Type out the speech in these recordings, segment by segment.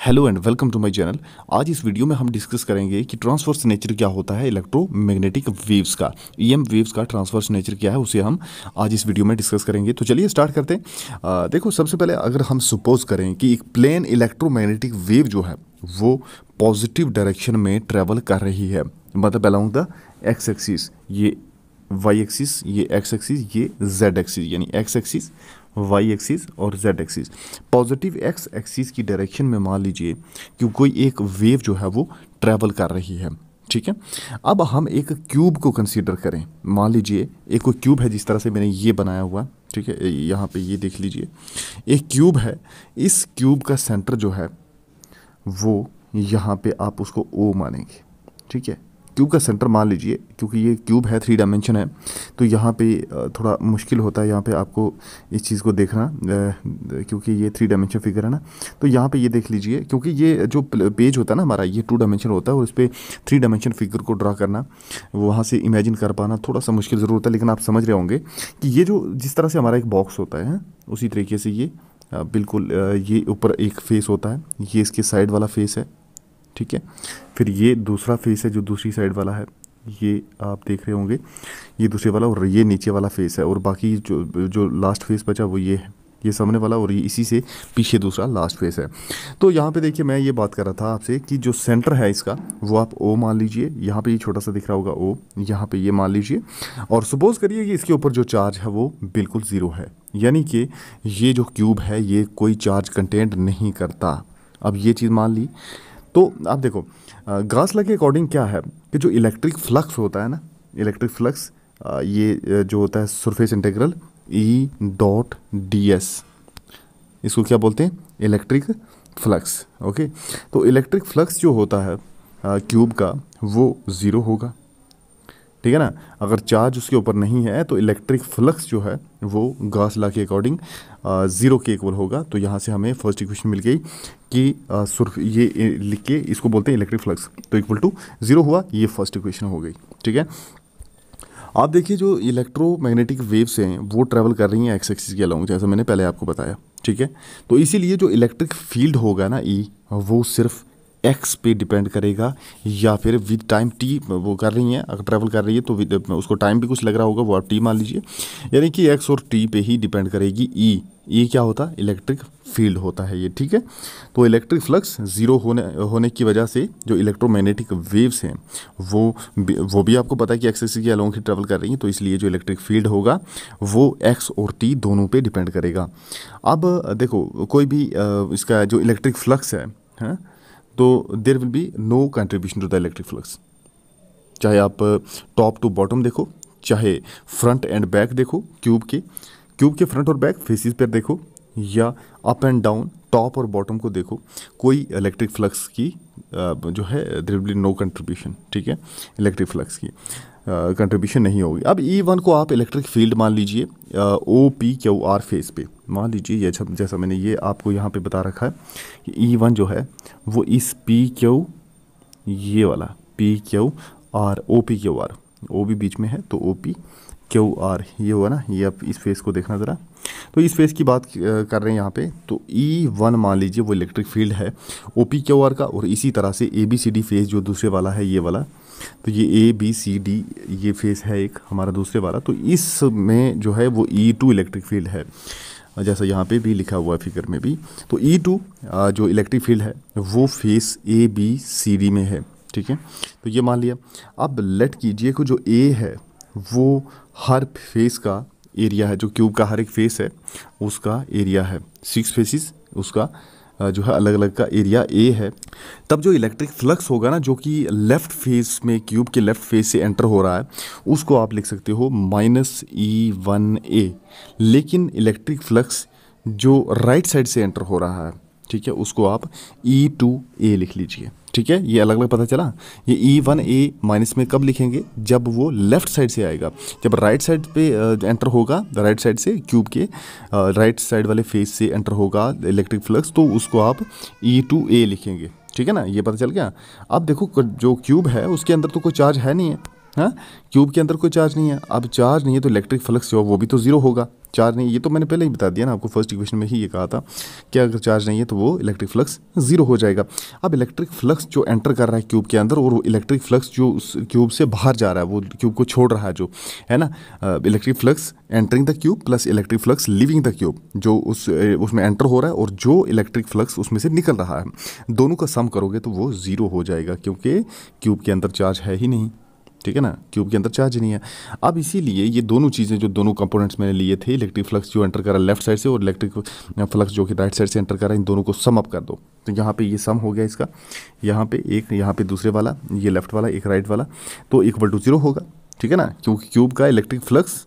Hello and welcome to my channel. आज इस video में हम डिस्कस करेंगे कि ट्रांसवर्स नेचर क्या होता है इलेक्ट्रोमैग्नेटिक वेव्स का, ईएम वेव्स का ट्रांसवर्स नेचर क्या है उसे हम आज इस वीडियो में डिस्कस करेंगे। तो चलिए स्टार्ट करते हैं। देखो, सबसे पहले अगर हम सपोज करें कि एक प्लेन इलेक्ट्रोमैग्नेटिक वेव जो है वो पॉजिटिव डायरेक्शन में ट्रैवल कर रही है, मतलब अलोंग द एक्स एक्सिस, ये वाई एक्सिस, ये एक्स एक्सिस, ये जेड एक्सिस, यानी एक्स एक्सिस, वाई एक्सिस और Z axis. Positive x axis की डायरेक्शन में मान लीजिए कि कोई एक वेव जो है वो ट्रैवल कर रही है, ठीक है। अब हम एक क्यूब को कंसीडर करें। मान लीजिए एक कोई क्यूब है, जिस तरह से मैंने ये बनाया हुआ, ठीक है, यहाँ पे ये देख लीजिए, एक क्यूब है। इस क्यूब का सेंटर जो है वो यहाँ पे आप उसको ओ मानेंगे, ठीक है। क्यूब का सेंटर मान लीजिए, क्योंकि ये क्यूब है, 3 डायमेंशन है, तो यहाँ पे थोड़ा मुश्किल होता है यहाँ पे आपको इस चीज़ को देखना, क्योंकि ये 3 डायमेंशन फिगर है ना। तो यहाँ पे ये देख लीजिए, क्योंकि ये जो पेज होता है ना हमारा, ये 2 डायमेंशन होता है और इस पर 3 डायमेंशन फिगर को ड्रा करना, वहाँ से इमेजिन कर पाना थोड़ा सा मुश्किल ज़रूर होता है। लेकिन आप समझ रहे होंगे कि ये जो जिस तरह से हमारा एक बॉक्स होता है, उसी तरीके से ये बिल्कुल ये ऊपर एक फेस होता है, ये इसके साइड वाला फेस है, ठीक है। फिर ये दूसरा फेस है जो दूसरी साइड वाला है, ये आप देख रहे होंगे, ये दूसरे वाला, और ये नीचे वाला फेस है, और बाकी जो लास्ट फेस बचा वो ये है, ये सामने वाला, और ये इसी से पीछे दूसरा लास्ट फेस है। तो यहाँ पे देखिए, मैं ये बात कर रहा था आपसे कि जो सेंटर है इसका वो आप ओ मान लीजिए। यहाँ पे ये छोटा सा दिख रहा होगा ओ, यहाँ पे ये मान लीजिए, और सपोज करिए कि इसके ऊपर जो चार्ज है वो बिल्कुल ज़ीरो है, यानी कि ये जो क्यूब है ये कोई चार्ज कंटेंट नहीं करता। अब ये चीज़ मान ली, तो आप देखो गॉस लॉ के अकॉर्डिंग क्या है कि जो इलेक्ट्रिक फ्लक्स होता है ना, इलेक्ट्रिक फ्लक्स, ये जो होता है surface integral E dot D S, इसको क्या बोलते हैं, इलेक्ट्रिक फ्लक्स। ओके, तो इलेक्ट्रिक फ्लक्स जो होता है क्यूब का वो ज़ीरो होगा, ठीक है ना। अगर चार्ज उसके ऊपर नहीं है तो इलेक्ट्रिक फ्लक्स जो है वो गॉस लॉ के अकॉर्डिंग ज़ीरो के इक्वल होगा। तो यहाँ से हमें फर्स्ट इक्वेशन मिल गई कि ये लिख के इसको बोलते हैं इलेक्ट्रिक फ्लक्स, तो इक्वल टू ज़ीरो हुआ, ये फर्स्ट इक्वेशन हो गई, ठीक है। आप देखिए, जो इलेक्ट्रोमैग्नेटिक वेव्स हैं वो ट्रैवल कर रही हैं एक्स एक्सिस के अलोंग, जैसा मैंने पहले आपको बताया, ठीक है। तो इसीलिए जो इलेक्ट्रिक फील्ड होगा ना ई, वो सिर्फ एक्स पे डिपेंड करेगा, या फिर विद टाइम टी वो कर रही हैं, अगर ट्रैवल कर रही है तो विद उसको टाइम भी कुछ लग रहा होगा, वो आप टी मान लीजिए, यानी कि एक्स और टी पे ही डिपेंड करेगी ई। ये क्या होता है, इलेक्ट्रिक फील्ड होता है ये, ठीक है। तो इलेक्ट्रिक फ्लक्स ज़ीरो होने की वजह से जो इलेक्ट्रोमैग्नेटिक वेव्स हैं वो भी आपको पता है कि एक्स एक्सिस के अलोंग ही ट्रैवल कर रही हैं, तो इसलिए जो इलेक्ट्रिक फील्ड होगा वो एक्स और टी दोनों पे डिपेंड करेगा। अब देखो, कोई भी इसका जो इलेक्ट्रिक फ्लक्स है, तो there will be no contribution to the electric flux. चाहे आप टॉप टू बॉटम देखो, चाहे फ्रंट एंड बैक देखो, क्यूब के फ्रंट और बैक फेसिस पर देखो, या अप एंड डाउन टॉप और बॉटम को देखो, कोई इलेक्ट्रिक फ्लक्स की जो है there will be no contribution, ठीक है। इलेक्ट्रिक फ्लक्स की कंट्रीब्यूशन नहीं होगी। अब E1 को आप इलेक्ट्रिक फील्ड मान लीजिए OPQR फेस पे मान लीजिए, ये जैसा मैंने ये आपको यहाँ पे बता रखा है कि E1 जो है वो इस PQ, ये वाला PQR, OPQR, O भी बीच में है तो OPQR ये हुआ ना, ये आप इस फेस को देखना ज़रा, तो इस फेस की बात कर रहे हैं यहाँ पे। तो E1 मान लीजिए वो इलेक्ट्रिक फील्ड है OPQR का, और इसी तरह से ABCD फेस जो दूसरे वाला है ये वाला, तो ये ABCD ये फेस है एक हमारा दूसरे वाला, तो इसमें जो है वो E2 इलेक्ट्रिक फील्ड है, जैसा यहाँ पे भी लिखा हुआ है फिगर में भी। तो E2 जो इलेक्ट्रिक फील्ड है वो फेस ABCD में है, ठीक है। तो ये मान लिया। अब लेट कीजिए कि जो A है वो हर फेस का एरिया है, जो क्यूब का हर एक फेस है उसका एरिया है, 6 फेसिस उसका जो है अलग अलग का एरिया A है। तब जो इलेक्ट्रिक फ्लक्स होगा ना, जो कि लेफ़्ट फेस में क्यूब के लेफ़्ट फेस से एंटर हो रहा है, उसको आप लिख सकते हो -E1A। लेकिन इलेक्ट्रिक फ्लक्स जो राइट साइड से एंटर हो रहा है, ठीक है, उसको आप E2A लिख लीजिए, ठीक है। ये अलग अलग पता चला। ये E1A माइनस में कब लिखेंगे, जब वो लेफ़्ट साइड से आएगा, जब राइट साइड पे एंटर होगा, राइट साइड से क्यूब के राइट साइड वाले फेस से एंटर होगा इलेक्ट्रिक फ्लक्स, तो उसको आप E2A लिखेंगे, ठीक है ना। ये पता चल गया। अब देखो, जो क्यूब है उसके अंदर तो कोई चार्ज है नहीं है, हाँ, क्यूब के अंदर कोई चार्ज नहीं है। अब चार्ज नहीं है तो इलेक्ट्रिक फ्लक्स जो वो भी तो ज़ीरो होगा। चार्ज नहीं, ये तो मैंने पहले ही बता दिया ना आपको, फर्स्ट इक्वेशन में ही ये कहा था कि अगर चार्ज नहीं है तो वो इलेक्ट्रिक फ्लक्स ज़ीरो हो जाएगा। अब इलेक्ट्रिक फ्लक्स जो एंटर कर रहा है क्यूब के अंदर और वो इलेक्ट्रिक फ्लक्स जो उस क्यूब से बाहर जा रहा है, वो क्यूब को छोड़ रहा है जो है ना, electric flux entering the cube plus electric flux living the cube, जो उसमें एंटर हो रहा है और जो इलेक्ट्रिक फ्लक्स उसमें से निकल रहा है, दोनों का सम करोगे तो वो ज़ीरो हो जाएगा, क्योंकि क्यूब के अंदर चार्ज है ही नहीं। ठीक है ना, क्यूब के अंदर चार्ज नहीं है। अब इसीलिए ये दोनों चीज़ें, जो दोनों कंपोनेंट्स मैंने लिए थे, इलेक्ट्रिक फ्लक्स जो एंटर कर रहा है लेफ्ट साइड से और इलेक्ट्रिक फ्लक्स जो कि राइट साइड से एंटर कर रहा है, इन दोनों को सम अप कर दो। तो यहाँ पे ये सम हो गया इसका, यहाँ पे एक, यहाँ पे दूसरे वाला, ये लेफ्ट वाला, एक राइट वाला, तो इक्वल टू ज़ीरो होगा। ठीक है ना, क्योंकि क्यूब का इलेक्ट्रिक फ्लक्स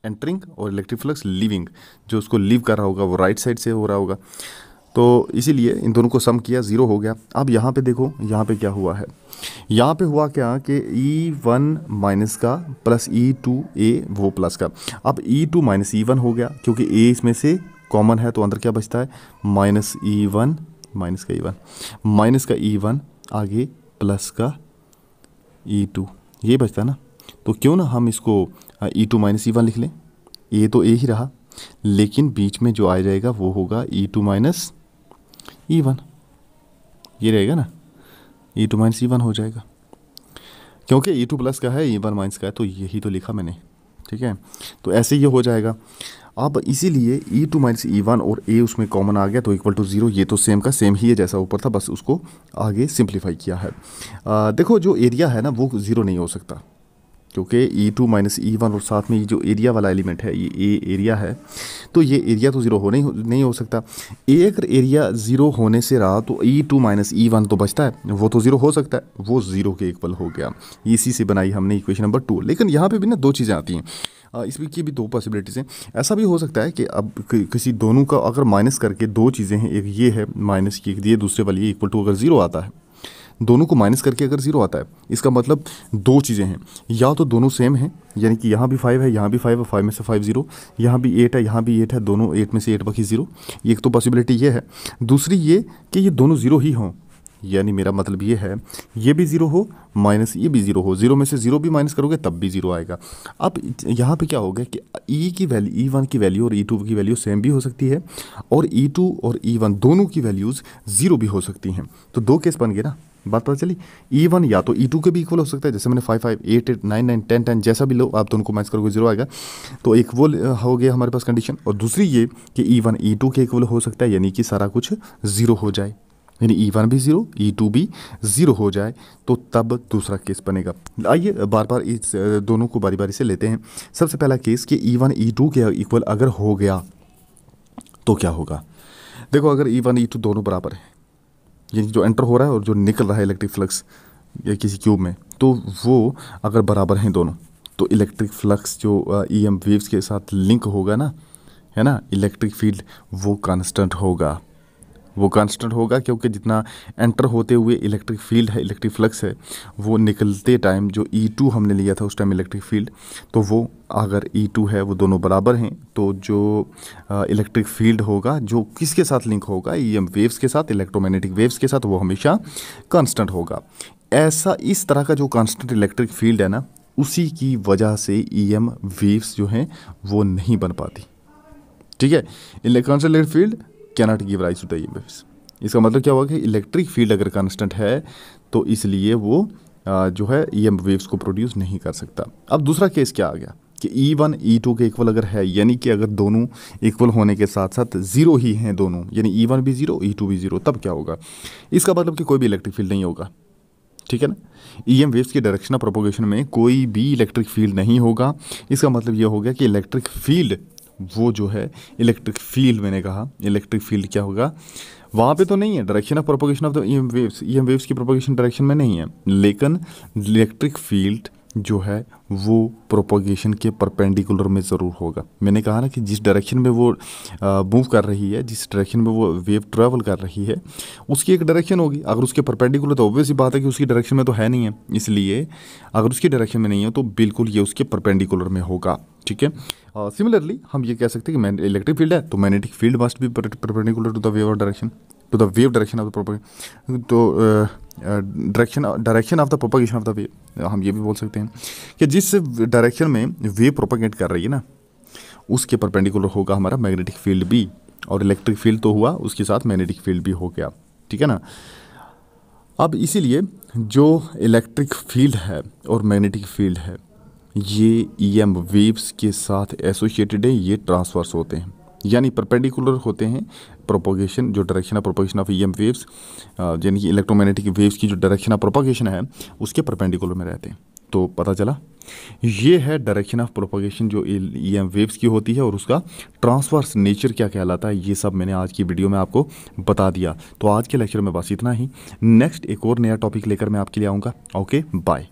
एंटरिंग और इलेक्ट्रिक फ्लक्स लिविंग, जो उसको लीव कर रहा होगा वो राइट साइड से हो रहा होगा, तो इसीलिए इन दोनों को सम किया, ज़ीरो हो गया। अब यहाँ पे देखो, यहाँ पे क्या हुआ है, यहाँ पे हुआ क्या कि E1 माइनस का प्लस E2A वो प्लस का। अब E2 माइनस E1 हो गया, क्योंकि A इसमें से कॉमन है, तो अंदर क्या बचता है, माइनस E1 माइनस का E1, माइनस का E1 आगे प्लस का E2, ये बचता है ना। तो क्यों ना हम इसको E2 माइनस E1 लिख लें, A तो A ही रहा, लेकिन बीच में जो आ जाएगा वो होगा E2 माइनस E1, ये रहेगा ना, E2 माइनस E1 हो जाएगा, क्योंकि E2 प्लस का है, E1 माइनस का है, तो यही तो लिखा मैंने। ठीक है, तो ऐसे ये हो जाएगा। अब इसीलिए E2 माइनस E1 और A उसमें कॉमन आ गया, तो इक्वल टू ज़ीरो। ये तो सेम का सेम ही है जैसा ऊपर था, बस उसको आगे सिंप्लीफाई किया है। देखो जो एरिया है ना वो ज़ीरो नहीं हो सकता, क्योंकि E2 माइनस E1 और साथ में ये जो एरिया वाला एलिमेंट है, ये एरिया है, तो ये एरिया तो ज़ीरो नहीं हो सकता। अगर एरिया ज़ीरो होने से रहा तो E2 माइनस E1 तो बचता है, वो तो ज़ीरो हो सकता है, वो ज़ीरो के इक्वल हो गया। इसी से बनाई हमने इक्वेशन नंबर 2। लेकिन यहाँ पे भी ना दो चीज़ें आती हैं, इसमें की भी दो पॉसिबिलिटीज़ हैं। ऐसा भी हो सकता है कि अब किसी दोनों का अगर माइनस करके दो चीज़ें हैं, एक ये है माइनस की, ये दूसरे वाली ये इक्वल टू अगर ज़ीरो आता है, दोनों को माइनस करके अगर ज़ीरो आता है, इसका मतलब दो चीज़ें हैं, या तो दोनों सेम हैं, यानी कि यहाँ भी 5 है, यहाँ भी 5 है, 5 में से 5 ज़ीरो, यहाँ भी 8 है, यहाँ भी 8 है, दोनों 8 में से 8 बाकी ज़ीरो। एक तो पॉसिबिलिटी ये है। दूसरी ये कि ये दोनों ज़ीरो ही हों, यानी मेरा मतलब ये है ये भी ज़ीरो हो माइनस ये भी ज़ीरो हो, ज़ीरो में से ज़ीरो भी माइनस करोगे तब भी ज़ीरो आएगा। अब यहाँ पे क्या हो गया कि E की वैल्यू, E1 की वैल्यू और E2 की वैल्यू सेम भी हो सकती है, और E2 और E1 दोनों की वैल्यूज़ ज़ीरो भी हो सकती हैं। तो दो केस बन गए ना, बात पता चली। E1 या तो E2 के भी इक्वल हो सकता है, जैसे मैंने 5 5 8 8 9 9 10 10 जैसा भी लो आप दोनों को माइनस करोगे ज़ीरो आएगा, तो एक वो हो गया हमारे पास कंडीशन। और दूसरी ये कि E1 E2 के इक्वल हो सकता है, यानी कि सारा कुछ ज़ीरो हो जाए, यानी E1 भी ज़ीरो E2 भी ज़ीरो हो जाए, तो तब दूसरा केस बनेगा। आइए बार बार इस दोनों को बारी बारी से लेते हैं। सबसे पहला केस कि E1 E2 के इक्वल अगर हो गया तो क्या होगा। देखो अगर E1 E2 दोनों बराबर हैं, यानी जो एंटर हो रहा है और जो निकल रहा है इलेक्ट्रिक फ्लक्स या किसी क्यूब में, तो वो अगर बराबर हैं दोनों, तो इलेक्ट्रिक फ्लक्स जो EM वेव्स के साथ लिंक होगा ना, है ना, इलेक्ट्रिक फील्ड वो कांस्टेंट होगा। वो कांस्टेंट होगा क्योंकि जितना एंटर होते हुए इलेक्ट्रिक फील्ड है, इलेक्ट्रिक फ्लक्स है, वो निकलते टाइम जो E2 हमने लिया था उस टाइम इलेक्ट्रिक फील्ड, तो वो अगर E2 है वो दोनों बराबर हैं, तो जो इलेक्ट्रिक फील्ड होगा जो किसके साथ लिंक होगा, EM वेव्स के साथ, इलेक्ट्रोमैग्नेटिक वेव्स के साथ, वो हमेशा कांस्टेंट होगा। ऐसा इस तरह का जो कांस्टेंट इलेक्ट्रिक फील्ड है ना, उसी की वजह से EM वेव्स जो हैं वो नहीं बन पाती। ठीक है, constant electric field cannot give rise to the EM waves. इसका मतलब क्या हुआ कि इलेक्ट्रिक फील्ड अगर कांस्टेंट है तो इसलिए वो जो है EM वेव्स को प्रोड्यूस नहीं कर सकता। अब दूसरा केस क्या आ गया कि E1 E2 के इक्वल अगर है, यानी कि अगर दोनों इक्वल होने के साथ साथ ज़ीरो ही हैं दोनों, यानी E1 भी ज़ीरो E2 भी ज़ीरो, तब क्या होगा। इसका मतलब कि कोई भी इलेक्ट्रिक फील्ड नहीं होगा। ठीक है ना, EM वेव्स की डायरेक्शन ऑफ प्रोपगेशन में कोई भी इलेक्ट्रिक फील्ड नहीं होगा। इसका मतलब ये हो गया कि इलेक्ट्रिक फील्ड वो जो है, इलेक्ट्रिक फील्ड मैंने कहा, इलेक्ट्रिक फील्ड क्या होगा, वहाँ पे तो नहीं है direction of propagation of the EM waves, EM waves की प्रोपगेशन डायरेक्शन में नहीं है, लेकिन इलेक्ट्रिक फील्ड जो है वो प्रोपगेशन के परपेंडिकुलर में ज़रूर होगा। मैंने कहा ना कि जिस डायरेक्शन में वो मूव कर रही है, जिस डायरेक्शन में वो वेव ट्रैवल कर रही है, उसकी एक डायरेक्शन होगी। अगर उसके परपेंडिकुलर, तो ऑब्वियस ही बात है कि उसकी डायरेक्शन में तो है नहीं है, इसलिए अगर उसकी डायरेक्शन में नहीं है तो बिल्कुल ये उसके परपेंडिकुलर में होगा। ठीक है, सिमिलरली हम ये कह सकते हैं कि इलेक्ट्रिक फील्ड है तो magnetic field must be perpendicular to the wave और direction. To the wave direction of the propagation, तो direction of the propagation of the wave, हम ये भी बोल सकते हैं कि जिस डायरेक्शन में वेव प्रोपोगेट कर रही है ना, उसके परपेंडिकुलर होगा हमारा मैग्नेटिक फील्ड भी, और इलेक्ट्रिक फील्ड तो हुआ, उसके साथ मैग्नेटिक फील्ड भी हो गया, ठीक है ना। अब इसीलिए जो इलेक्ट्रिक फील्ड है और मैग्नेटिक फील्ड है ये ईएम वेव्स के साथ एसोसिएटेड है, ये ट्रांसवर्स होते हैं, यानी परपेंडिकुलर होते हैं प्रोपोगेशन, जो direction of propagation of EM waves, यानी कि इलेक्ट्रोमैग्नेटिक वेव्स की जो डायरेक्शन ऑफ प्रोपोगेशन है उसके परपेंडिकुलर में रहते हैं। तो पता चला ये है डायरेक्शन ऑफ प्रोपोगेशन जो ईएम वेव्स की होती है, और उसका ट्रांसवर्स नेचर क्या कहलाता है, ये सब मैंने आज की वीडियो में आपको बता दिया। तो आज के लेक्चर में बस इतना ही, नेक्स्ट एक और नया टॉपिक लेकर मैं आपके लिए आऊँगा। Okay, bye.